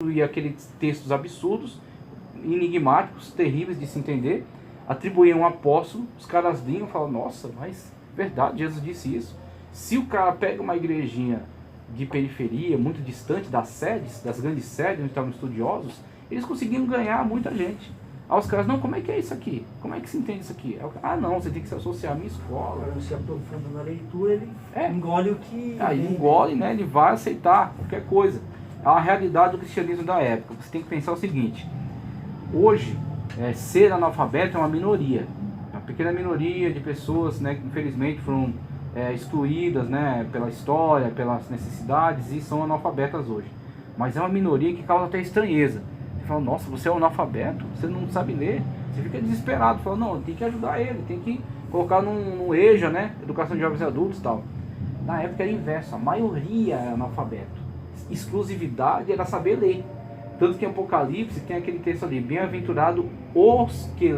e aqueles textos absurdos, enigmáticos, terríveis de se entender, atribuíam um apóstolo, os caras liam e falavam, nossa, mas verdade, Jesus disse isso. Se o cara pega uma igrejinha de periferia, muito distante das sedes, das grandes sedes onde estavam estudiosos, eles conseguiam ganhar muita gente. Aí os caras, não, como é que é isso aqui? Como é que se entende isso aqui? Ah, não, você tem que se associar à minha escola. Agora, se aprofunda na leitura, ele engole o que... Aí engole, né? Ele vai aceitar qualquer coisa. É a realidade do cristianismo da época. Você tem que pensar o seguinte: hoje, ser analfabeto é uma minoria, uma pequena minoria de pessoas, né, que infelizmente foram excluídas, né, pela história, pelas necessidades, e são analfabetas hoje. Mas é uma minoria que causa até estranheza. Você fala, nossa, você é um analfabeto? Você não sabe ler? Você fica desesperado, fala, não, tem que ajudar ele, tem que colocar no EJA, né, Educação de Jovens e Adultos e tal. Na época era inverso, a maioria era analfabeto. Exclusividade era saber ler. Tanto que em Apocalipse tem aquele texto ali: bem-aventurado os que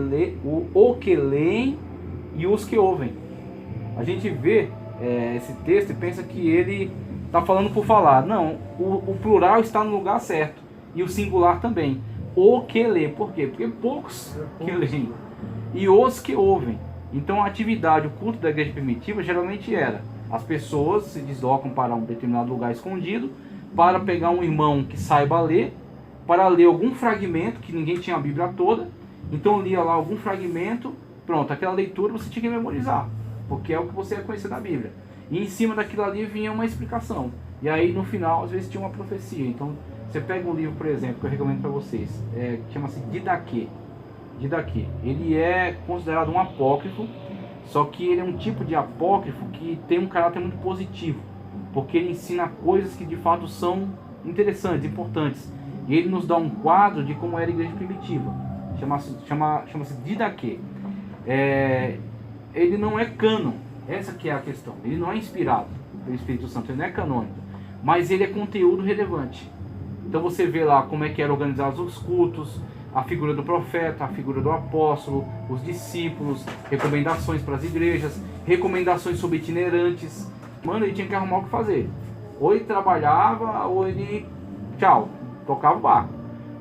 leem e os que ouvem. A gente vê esse texto e pensa que ele está falando por falar. Não, o plural está no lugar certo. E o singular também. O que lê. Por quê? Porque poucos que leem. E os que ouvem. Então a atividade, o culto da igreja primitiva geralmente era: as pessoas se deslocam para um determinado lugar escondido para pegar um irmão que saiba ler, para ler algum fragmento, que ninguém tinha a Bíblia toda, então lia lá algum fragmento, pronto, aquela leitura você tinha que memorizar, porque é o que você ia conhecer da Bíblia. E em cima daquilo ali vinha uma explicação. E aí no final, às vezes, tinha uma profecia. Então, você pega um livro, por exemplo, que eu recomendo para vocês, que chama-se Didaquê. Didaquê. Ele é considerado um apócrifo, só que ele é um tipo de apócrifo que tem um caráter muito positivo, porque ele ensina coisas que de fato são interessantes, importantes. E ele nos dá um quadro de como era a igreja primitiva. Chama-se Didaquê. Ele não é cânon, essa que é a questão. Ele não é inspirado pelo Espírito Santo, ele não é canônico, mas ele é conteúdo relevante. Então você vê lá como é que eram organizados os cultos, a figura do profeta, a figura do apóstolo, os discípulos, recomendações para as igrejas, recomendações sobre itinerantes. Mano, ele tinha que arrumar o que fazer. Ou ele trabalhava, ou ele, tchau, tocava o barco.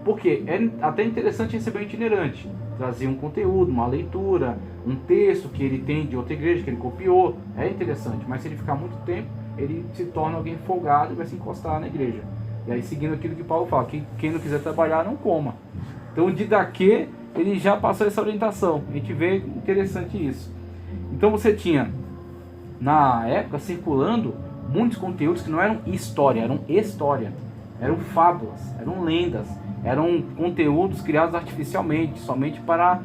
Porque é até interessante receber um itinerante. Trazia um conteúdo, uma leitura, um texto que ele tem de outra igreja, que ele copiou. É interessante, mas se ele ficar muito tempo, ele se torna alguém folgado e vai se encostar na igreja. E aí, seguindo aquilo que Paulo fala, que quem não quiser trabalhar, não coma. Então o Didaquê, ele já passou essa orientação. A gente vê interessante isso. Então você tinha, na época, circulando muitos conteúdos que não eram história, eram fábulas, eram lendas, eram conteúdos criados artificialmente, somente para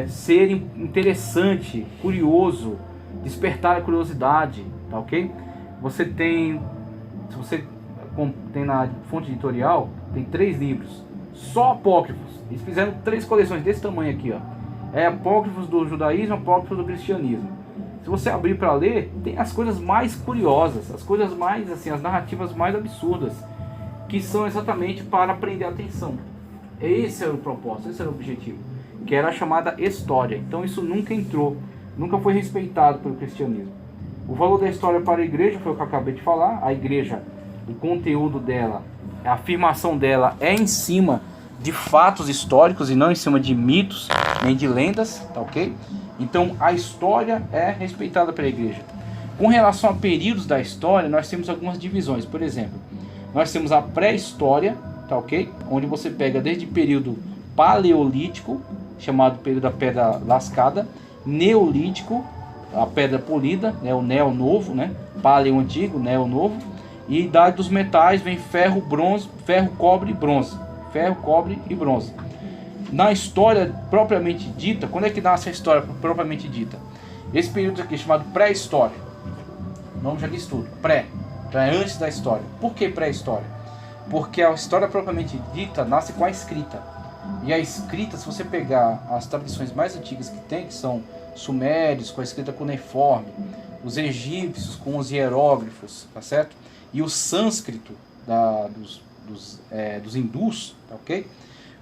ser interessante, curioso, despertar a curiosidade, tá ok? Você tem, se você tem na fonte editorial, tem 3 livros, só apócrifos. Eles fizeram 3 coleções desse tamanho aqui, ó. Apócrifos do judaísmo, apócrifos do cristianismo. Se você abrir para ler, tem as coisas mais curiosas, as coisas mais, assim, as narrativas mais absurdas, que são exatamente para prender a atenção. Esse era o propósito, esse era o objetivo, que era a chamada história. Então isso nunca entrou, nunca foi respeitado pelo cristianismo. O valor da história para a igreja foi o que eu acabei de falar. A igreja, o conteúdo dela, a afirmação dela é em cima de fatos históricos e não em cima de mitos nem de lendas, tá ok? Então a história é respeitada pela igreja. Com relação a períodos da história, nós temos algumas divisões. Por exemplo, nós temos a pré-história, tá ok? Onde você pega desde o período paleolítico, chamado período da pedra lascada, neolítico, a pedra polida, né, o neo novo, né? Paleo antigo, neo novo. E idade dos metais vem ferro, bronze, ferro, cobre e bronze. Ferro, cobre e bronze. Na história propriamente dita, quando é que nasce a história propriamente dita? Esse período aqui é chamado pré-história. O nome já diz tudo, pré. Então é antes da história. Por que pré-história? Porque a história propriamente dita nasce com a escrita. E a escrita, se você pegar as tradições mais antigas que tem, que são sumérios, com a escrita cuneiforme, os egípcios com os hieróglifos, tá certo? E o sânscrito dos hindus, tá ok?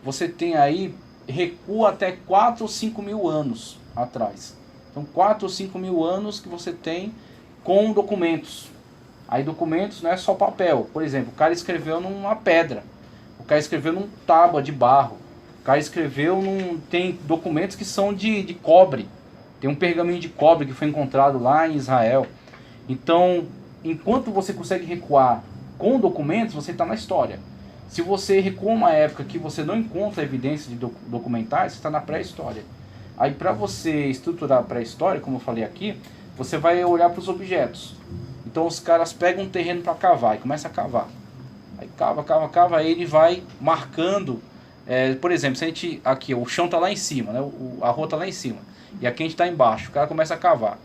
Você tem aí, recua até 4 ou 5 mil anos atrás. Então 4 ou 5 mil anos que você tem com documentos. Aí documentos não é só papel. Por exemplo, o cara escreveu numa pedra. cara escreveu num tábua de barro, o cara escreveu tem documentos que são de cobre, tem um pergaminho de cobre que foi encontrado lá em Israel. Então, enquanto você consegue recuar com documentos, você está na história. Se você recua uma época que você não encontra evidência de documentais, você está na pré-história. Aí, para você estruturar a pré-história, como eu falei aqui, você vai olhar para os objetos. Então, os caras pegam um terreno para cavar e começam a cavar. Aí cava, aí ele vai marcando. Por exemplo, se a gente, aqui o chão está lá em cima, né? A rua está lá em cima, e aqui a gente está embaixo, o cara começa a cavar.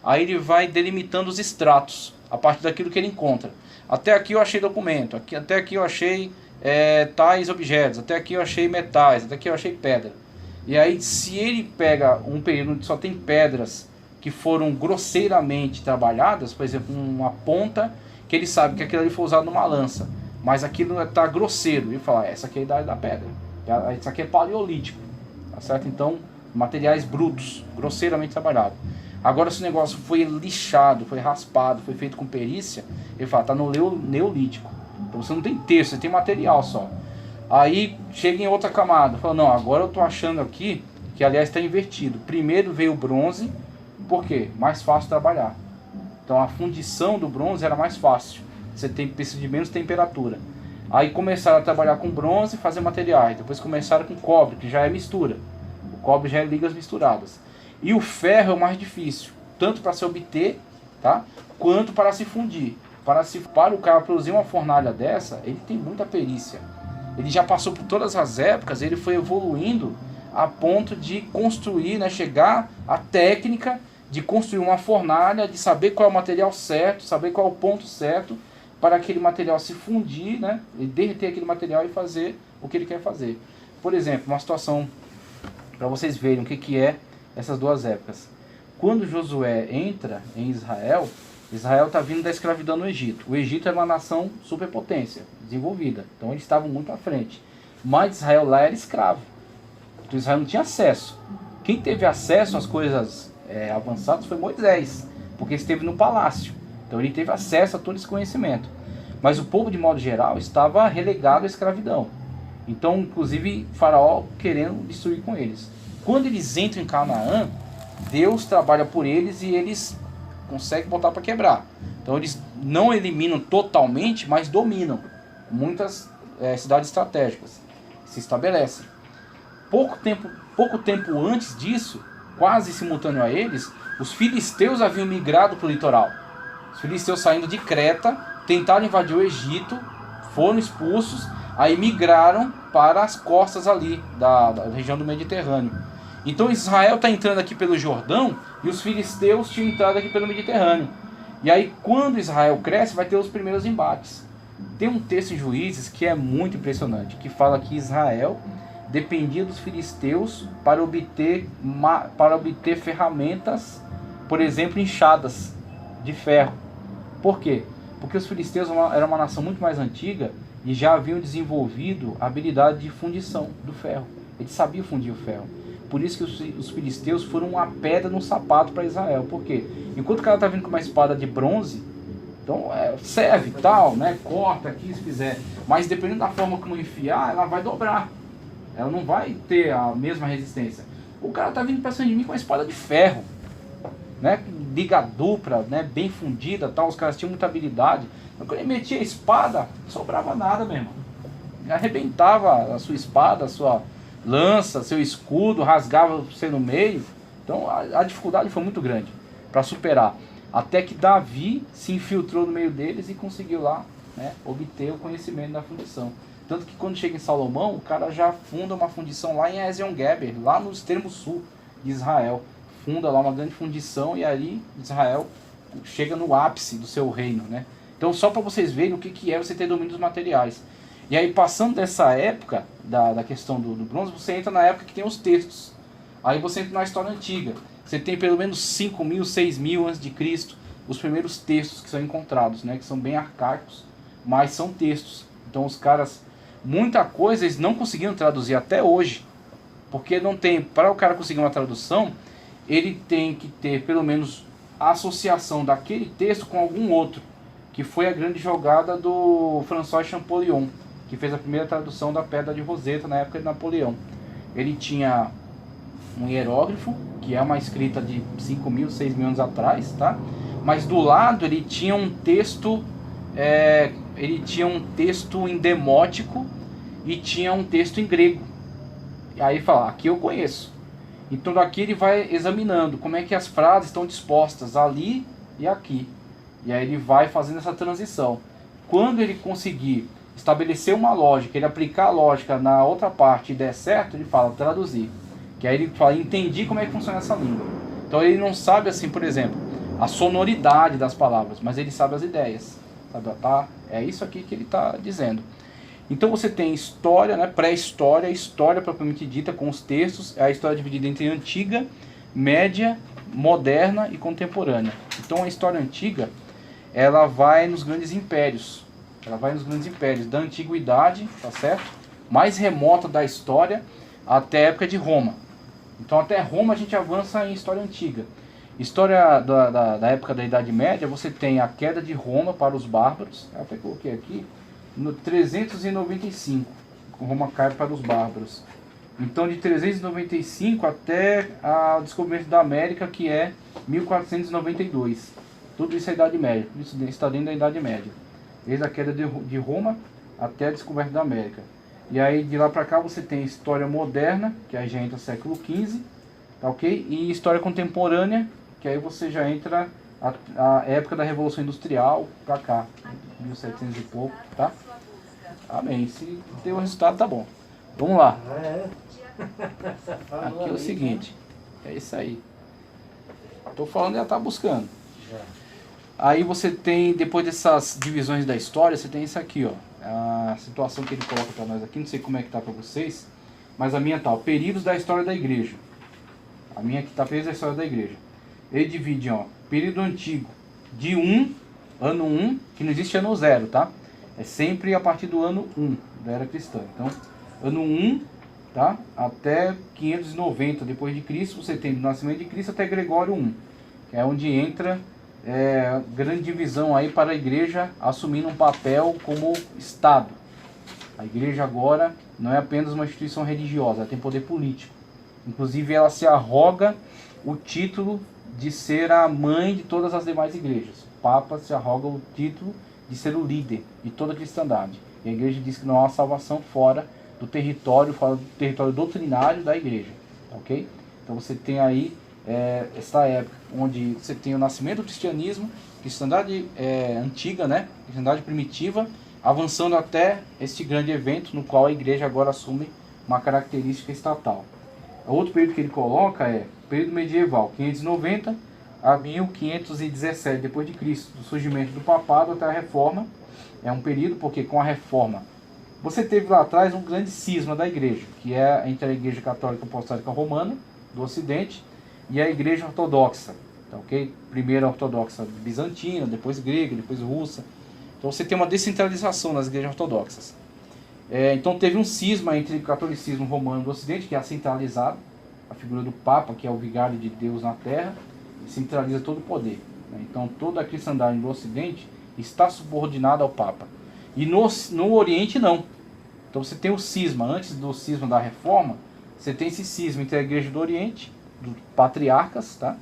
Aí ele vai delimitando os estratos, a partir daquilo que ele encontra. Até aqui eu achei documento, até aqui eu achei tais objetos, até aqui eu achei metais, até aqui eu achei pedra. E aí, se ele pega um período onde só tem pedras que foram grosseiramente trabalhadas, por exemplo, uma ponta, que ele sabe que aquilo ali foi usado numa lança, mas aquilo está grosseiro, ele fala, essa aqui é a idade da pedra, isso aqui é paleolítico, tá certo? Então, materiais brutos, grosseiramente trabalhados. Agora, se o negócio foi lixado, foi raspado, foi feito com perícia, ele fala, está no neolítico. Então você não tem texto, você tem material só. Aí chega em outra camada, fala, não, agora eu estou achando aqui, que aliás está invertido. Primeiro veio o bronze, por quê? Mais fácil trabalhar. Então a fundição do bronze era mais fácil, você precisa de menos temperatura. Aí começaram a trabalhar com bronze e fazer materiais, depois começaram com cobre, que já é mistura. O cobre já é ligas misturadas. E o ferro é o mais difícil, tanto para se obter, tá, quanto para se fundir. Para o cara produzir uma fornalha dessa, ele tem muita perícia. Ele já passou por todas as épocas, ele foi evoluindo a ponto de construir, né, chegar à técnica de construir uma fornalha, de saber qual é o material certo, saber qual é o ponto certo para aquele material se fundir, né, e derreter aquele material e fazer o que ele quer fazer. Por exemplo, uma situação para vocês verem o que é essas duas épocas. Quando Josué entra em Israel, Israel está vindo da escravidão no Egito. O Egito era uma nação superpotência, desenvolvida. Então eles estavam muito à frente. Mas Israel lá era escravo. Então Israel não tinha acesso. Quem teve acesso às coisas avançadas foi Moisés, porque ele esteve no palácio. Então ele teve acesso a todo esse conhecimento. Mas o povo, de modo geral, estava relegado à escravidão. Então, inclusive, Faraó querendo destruir com eles. Quando eles entram em Canaã, Deus trabalha por eles e eles conseguem botar para quebrar. Então eles não eliminam totalmente, mas dominam muitas cidades estratégicas. Se estabelecem. Pouco tempo antes disso, quase simultâneo a eles, os filisteus haviam migrado para o litoral. Os filisteus saindo de Creta, tentaram invadir o Egito, foram expulsos, aí migraram para as costas ali da região do Mediterrâneo. Então Israel está entrando aqui pelo Jordão e os filisteus tinham entrado aqui pelo Mediterrâneo. E aí quando Israel cresce vai ter os primeiros embates. Tem um texto em Juízes que é muito impressionante, que fala que Israel dependia dos filisteus para obter ferramentas, por exemplo, enxadas de ferro. Por quê? Porque os filisteus eram uma nação muito mais antiga e já haviam desenvolvido a habilidade de fundição do ferro. Eles sabiam fundir o ferro. Por isso que os filisteus foram uma pedra no sapato para Israel. Por quê? Enquanto o cara está vindo com uma espada de bronze, então serve e tal, né? Corta aqui se fizer. Mas dependendo da forma como enfiar, ela vai dobrar. Ela não vai ter a mesma resistência. O cara está vindo para cima de mim com uma espada de ferro, né? Liga dupla, né? Bem fundida, tal. Os caras tinham muita habilidade. Então, quando ele metia a espada, não sobrava nada, meu irmão. Arrebentava a sua espada, a sua lança, seu escudo, rasgava você no meio. Então a dificuldade foi muito grande para superar. Até que Davi se infiltrou no meio deles e conseguiu lá, né, obter o conhecimento da fundição. Tanto que quando chega em Salomão, o cara já funda uma fundição lá em Ezion-Geber, lá no extremo sul de Israel. Funda lá uma grande fundição e aí Israel chega no ápice do seu reino, né? Então só para vocês verem o que é você ter domínio dos materiais. E aí passando dessa época da questão do bronze, você entra na época que tem os textos. Aí você entra na história antiga. Você tem pelo menos 5.000, 6.000 a.C. os primeiros textos que são encontrados, né? Que são bem arcaicos, mas são textos. Então os caras, muita coisa eles não conseguiram traduzir até hoje. Porque não tem, para o cara conseguir uma tradução, ele tem que ter pelo menos a associação daquele texto com algum outro. Que foi a grande jogada do François Champollion, que fez a primeira tradução da Pedra de Roseta na época de Napoleão. Ele tinha um hierógrafo, que é uma escrita de 5.000, 6.000 anos atrás, tá? Mas do lado ele tinha um texto, em demótico e tinha um texto em grego. E aí fala, aqui eu conheço. Então daqui ele vai examinando como é que as frases estão dispostas ali e aqui. E aí ele vai fazendo essa transição. Quando ele conseguir estabelecer uma lógica, ele aplicar a lógica na outra parte e der certo, ele fala traduzir. Que aí ele fala, entendi como é que funciona essa língua. Então ele não sabe assim, por exemplo, a sonoridade das palavras, mas ele sabe as ideias. Sabe? Tá? É isso aqui que ele está dizendo. Então você tem história, né, pré-história, história propriamente dita com os textos. A história é dividida entre antiga, média, moderna e contemporânea. Então a história antiga, ela vai nos grandes impérios. Ela vai nos grandes impérios da antiguidade, tá certo? Mais remota da história até a época de Roma. Então até Roma a gente avança em história antiga. História da época da Idade Média, você tem a queda de Roma para os bárbaros. Eu até coloquei aqui. No 395, Roma cai para os bárbaros. Então de 395 até o descobrimento da América, que é 1492. Tudo isso é Idade Média, tudo isso está dentro da Idade Média. Desde a queda de Roma até a descoberta da América. E aí de lá para cá você tem história moderna, que aí já entra século XV, tá ok? E história contemporânea, que aí você já entra a época da Revolução Industrial para cá, 1700 e pouco, tá? Amém. Se deu o resultado, tá bom. Vamos lá. Aqui é o seguinte. É isso aí. Tô falando e já tá buscando. Aí você tem, depois dessas divisões da história, você tem isso aqui, ó. A situação que ele coloca para nós aqui, não sei como é que tá para vocês, mas a minha tá, ó, períodos da história da igreja. A minha aqui tá períodos da história da igreja. Ele divide, ó, período antigo de ano 1, que não existe ano 0, tá? É sempre a partir do ano 1 da era cristã. Então, ano 1, tá? Até 590 depois de Cristo, você tem do nascimento de Cristo até Gregório I, que é onde entra grande divisão aí para a igreja assumindo um papel como Estado. A igreja agora não é apenas uma instituição religiosa, ela tem poder político. Inclusive ela se arroga o título de ser a mãe de todas as demais igrejas. O Papa se arroga o título de ser o líder de toda a cristandade. E a igreja diz que não há salvação fora do território doutrinário da igreja. Ok? Então você tem aí esta época onde você tem o nascimento do cristianismo, cristandade antiga, né? Cristandade primitiva, avançando até este grande evento no qual a igreja agora assume uma característica estatal. Outro período que ele coloca é o período medieval, 590 a 1517 depois de Cristo, do surgimento do papado até a reforma. É um período porque com a reforma você teve lá atrás um grande cisma da igreja, que é entre a igreja católica apostólica romana do ocidente e a igreja ortodoxa, tá, ok? Primeiro a ortodoxa bizantina, depois grega, depois russa. Então você tem uma descentralização nas igrejas ortodoxas. Então teve um cisma entre o catolicismo romano do ocidente, que é centralizado, a figura do Papa, que é o vigário de Deus na terra, centraliza todo o poder, né? Então toda a cristandade do ocidente está subordinada ao Papa. E no Oriente não. Então você tem o cisma, antes do cisma da reforma, você tem esse cisma entre a igreja do Oriente, dos patriarcas, tá?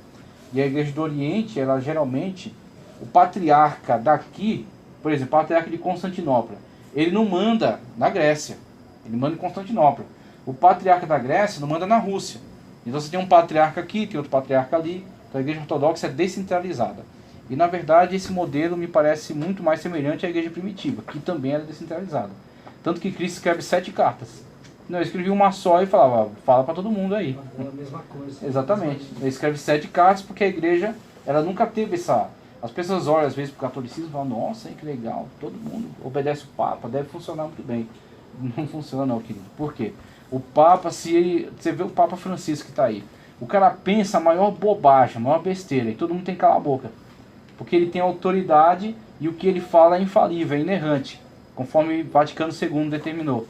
E a igreja do Oriente, ela geralmente, o patriarca daqui, por exemplo, o patriarca de Constantinopla, ele não manda na Grécia, ele manda em Constantinopla. O patriarca da Grécia não manda na Rússia. Então você tem um patriarca aqui, tem outro patriarca ali. Então a igreja ortodoxa é descentralizada. E na verdade esse modelo me parece muito mais semelhante à igreja primitiva, que também era descentralizada. Tanto que Cristo escreve 7 cartas. Não, ele escrevia uma só e falava, fala para todo mundo aí. É a mesma coisa. Exatamente. Ele escreve 7 cartas porque a igreja, ela nunca teve essa... As pessoas olham às vezes para o catolicismo e falam, nossa, hein, que legal, todo mundo obedece o Papa, deve funcionar muito bem. Não funciona não, querido. Por quê? O Papa, você vê o Papa Francisco que está aí, o cara pensa a maior bobagem, a maior besteira, e todo mundo tem que calar a boca. Porque ele tem autoridade e o que ele fala é infalível, é inerrante, conforme Vaticano II determinou.